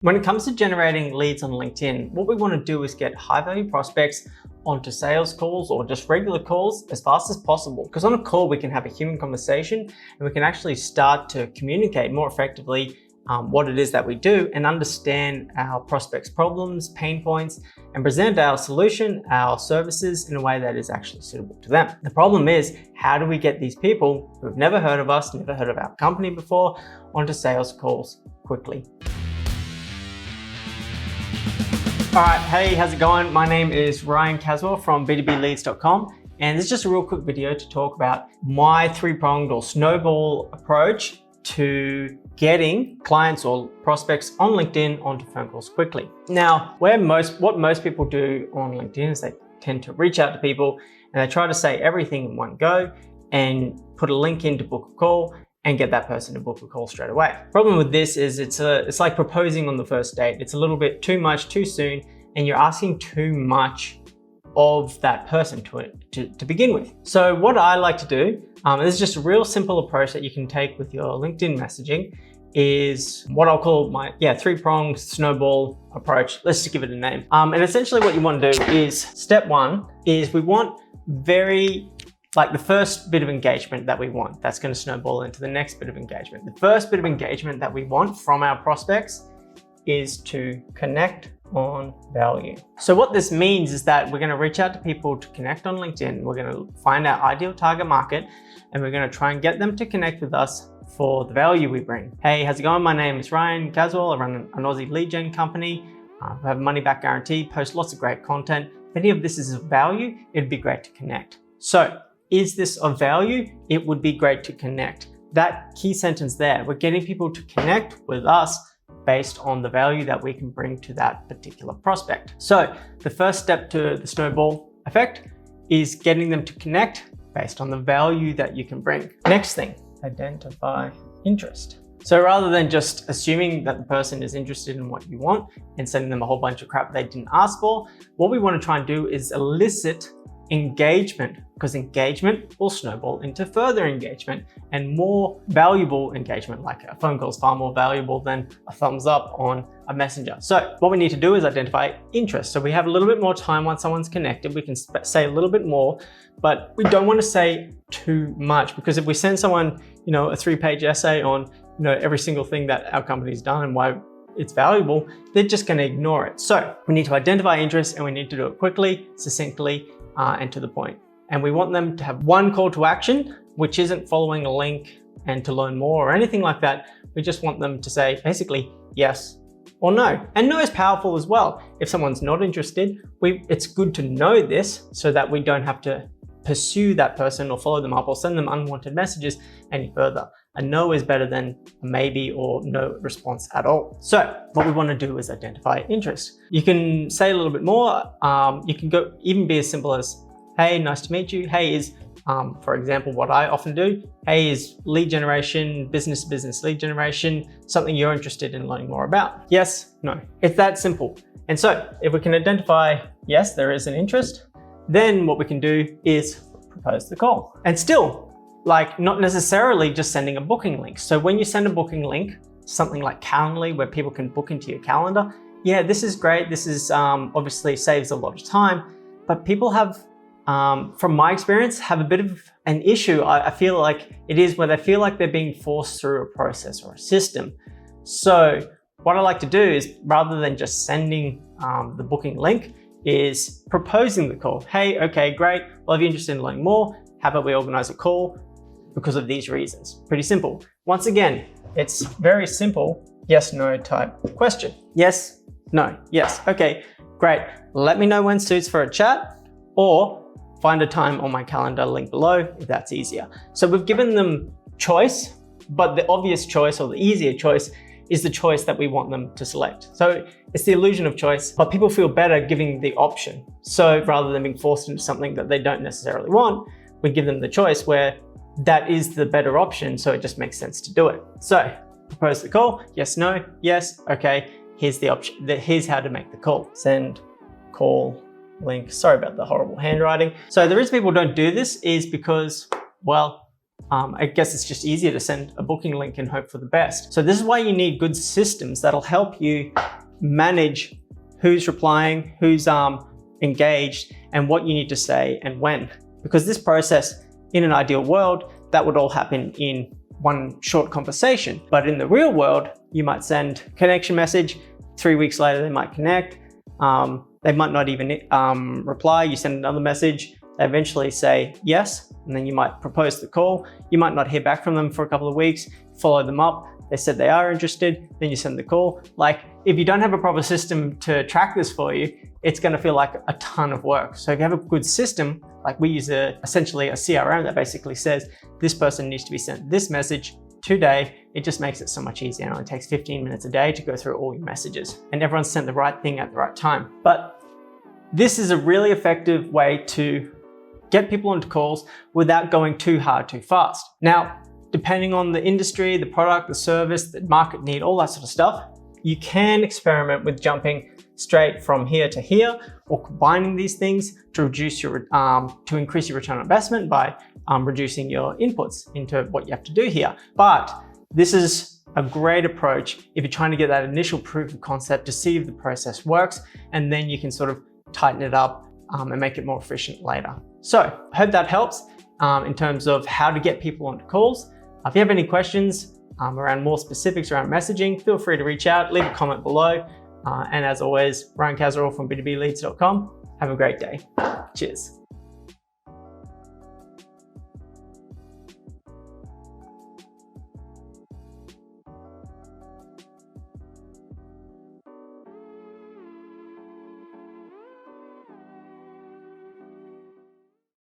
When it comes to generating leads on LinkedIn, what we want to do is get high value prospects onto sales calls or just regular calls as fast as possible. Because on a call, we can have a human conversation and we can actually start to communicate more effectively what it is that we do and understand our prospects' problems, pain points, and present our solution, our services in a way that is actually suitable to them. The problem is, how do we get these people who've never heard of us, never heard of our company before, onto sales calls quickly? All right, hey, how's it going? My name is Ryan Caswell from b2bleads.com, and this is just a real quick video to talk about my three-pronged or snowball approach to getting clients or prospects on LinkedIn onto phone calls quickly. Now, what most people do on LinkedIn is they tend to reach out to people and they try to say everything in one go and put a link in to book a call and get that person to book a call straight away. Problem with this is it's like proposing on the first date. It's a little bit too much, too soon, and you're asking too much of that person to begin with. So what I like to do, this is just a real simple approach that you can take with your LinkedIn messaging, is what I'll call my three-pronged snowball approach. Let's just give it a name. And essentially what you want to do is, step one is we want the first bit of engagement that we want, that's going to snowball into the next bit of engagement. The first bit of engagement that we want from our prospects is to connect on value. So what this means is that we're going to reach out to people to connect on LinkedIn. We're going to find our ideal target market and we're going to try and get them to connect with us for the value we bring. Hey, how's it going? My name is Ryan Caswell. I run an Aussie lead gen company. I have a money back guarantee, post lots of great content. If any of this is of value, it'd be great to connect. So is this of value? It would be great to connect. That key sentence there, we're getting people to connect with us based on the value that we can bring to that particular prospect. So the first step to the snowball effect is getting them to connect based on the value that you can bring. Next thing, identify interest. So rather than just assuming that the person is interested in what you want and sending them a whole bunch of crap they didn't ask for, what we want to try and do is elicit engagement, because engagement will snowball into further engagement and more valuable engagement. Like a phone call is far more valuable than a thumbs up on a messenger. So what we need to do is identify interest. So we have a little bit more time once someone's connected, we can say a little bit more, but we don't want to say too much, because if we send someone, a 3-page essay on, every single thing that our company's done and why it's valuable, they're just going to ignore it. So we need to identify interest and we need to do it quickly, succinctly, and to the point. And we want them to have one call to action, which isn't following a link and to learn more or anything like that. We just want them to say basically yes or no. And no is powerful as well. If someone's not interested, it's good to know this so that we don't have to pursue that person or follow them up or send them unwanted messages any further. A no is better than a maybe or no response at all. So what we want to do is identify interest. You can say a little bit more. You can even be as simple as, hey, nice to meet you. Hey is, for example, what I often do. Hey is lead generation, business to business lead generation, something you're interested in learning more about. Yes, no. It's that simple. And so if we can identify, yes, there is an interest, then what we can do is propose the call. And still, not necessarily just sending a booking link. So when you send a booking link, something like Calendly, where people can book into your calendar, this is great. This is obviously saves a lot of time, but people have, from my experience, have a bit of an issue. I feel like it is where they feel like they're being forced through a process or a system. So what I like to do is, rather than just sending the booking link, is proposing the call. Hey, okay, great. Well, if you're interested in learning more, how about we organize a call because of these reasons? Pretty simple. Once again, it's very simple, yes, no type question. Yes, no, yes. Okay, great. Let me know when suits for a chat, or find a time on my calendar, link below, if that's easier. So we've given them choice, but the obvious choice or the easier choice is the choice that we want them to select. So it's the illusion of choice, but people feel better giving the option. So rather than being forced into something that they don't necessarily want, we give them the choice where that is the better option, so it just makes sense to do it. So propose the call, yes, no, yes, okay, here's the option, here's how to make the call. Send call link. Sorry about the horrible handwriting. So the reason people don't do this is because, well, I guess it's just easier to send a booking link and hope for the best. So this is why you need good systems that'll help you manage who's replying, who's engaged, and what you need to say and when. Because this process, in an ideal world, that would all happen in one short conversation. But in the real world, you might send a connection message, 3 weeks later they might connect, they might not even reply, you send another message, they eventually say yes, and then you might propose the call. You might not hear back from them for a couple of weeks, follow them up, they said they are interested, then you send the call. Like, if you don't have a proper system to track this for you, it's gonna feel like a ton of work. So if you have a good system, like we use essentially a CRM that basically says, this person needs to be sent this message today, it just makes it so much easier. It only takes 15 minutes a day to go through all your messages, and everyone's sent the right thing at the right time. But this is a really effective way to get people into calls without going too hard, too fast. Now, depending on the industry, the product, the service, the market need, all that sort of stuff, you can experiment with jumping straight from here to here, or combining these things to reduce your, to increase your return on investment by reducing your inputs into what you have to do here. But this is a great approach if you're trying to get that initial proof of concept to see if the process works, and then you can sort of tighten it up and make it more efficient later. So I hope that helps in terms of how to get people onto calls. If you have any questions around more specifics around messaging, feel free to reach out, leave a comment below. And as always, Ryan Casserole from b2bleads.com. Have a great day. Cheers.